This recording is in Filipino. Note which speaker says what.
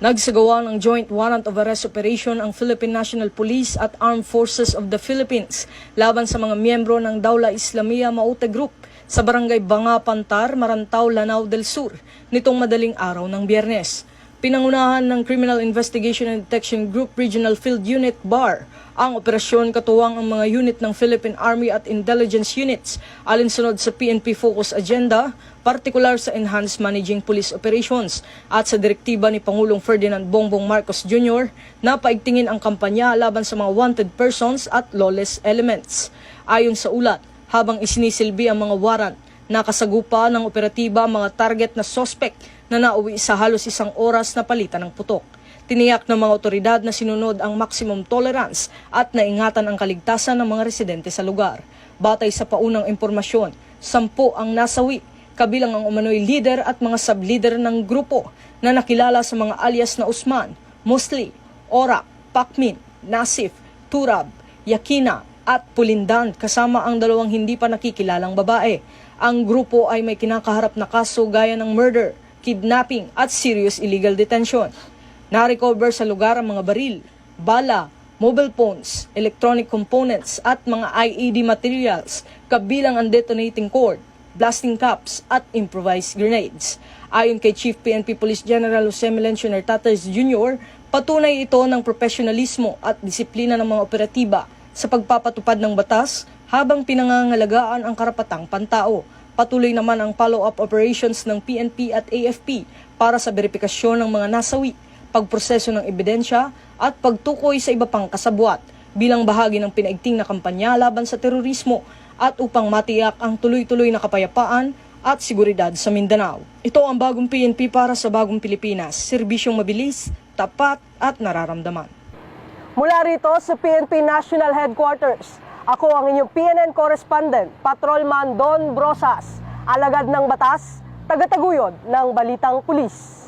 Speaker 1: Nagsagawa ng joint warrant of arrest operation ang Philippine National Police at Armed Forces of the Philippines laban sa mga miyembro ng Dawla Islamia Maute Group sa barangay Banga Pantar, Marantao, Lanao del Sur nitong madaling araw ng Biyernes. Pinangunahan ng Criminal Investigation and Detection Group Regional Field Unit BAR ang operasyon katuwang ang mga unit ng Philippine Army at Intelligence Units alinsunod sa PNP Focus Agenda, partikular sa Enhanced Managing Police Operations at sa direktiba ni Pangulong Ferdinand Bongbong Marcos Jr. na paigtingin ang kampanya laban sa mga wanted persons at lawless elements. Ayon sa ulat, habang isinisilbi ang mga warrant, nakasagupa ng operatiba ang mga target na suspect na nauwi sa halos 1 oras na palitan ng putok. Tiniyak ng mga otoridad na sinunod ang maximum tolerance at naingatan ang kaligtasan ng mga residente sa lugar. Batay sa paunang impormasyon, 10 ang nasawi, kabilang ang umano'y leader at mga sub-leader ng grupo na nakilala sa mga alias na Usman, Musli, Orak, Pakmin, Nasif, Turab, Yakina at Pulindan kasama ang 2 hindi pa nakikilalang babae. Ang grupo ay may kinakaharap na kaso gaya ng murder, kidnapping at serious illegal detention. Na-recover sa lugar ang mga baril, bala, mobile phones, electronic components at mga IED materials kabilang ang detonating cord, blasting caps at improvised grenades. Ayon kay Chief PNP Police General Jose Melencio Nartates Jr., patunay ito ng profesionalismo at disiplina ng mga operatiba sa pagpapatupad ng batas habang pinangangalagaan ang karapatang pantao. Patuloy naman ang follow-up operations ng PNP at AFP para sa verifikasyon ng mga nasawi, pagproseso ng ebidensya at pagtukoy sa iba pang kasabwat bilang bahagi ng pinaigting na kampanya laban sa terorismo at upang matiyak ang tuloy-tuloy na kapayapaan at seguridad sa Mindanao. Ito ang bagong PNP para sa bagong Pilipinas, serbisyong mabilis, tapat at nararamdaman.
Speaker 2: Mula rito sa PNP National Headquarters, ako ang inyong PNN correspondent, Patrolman Don Brosas, alagad ng batas, tagataguyod ng Balitang Pulis.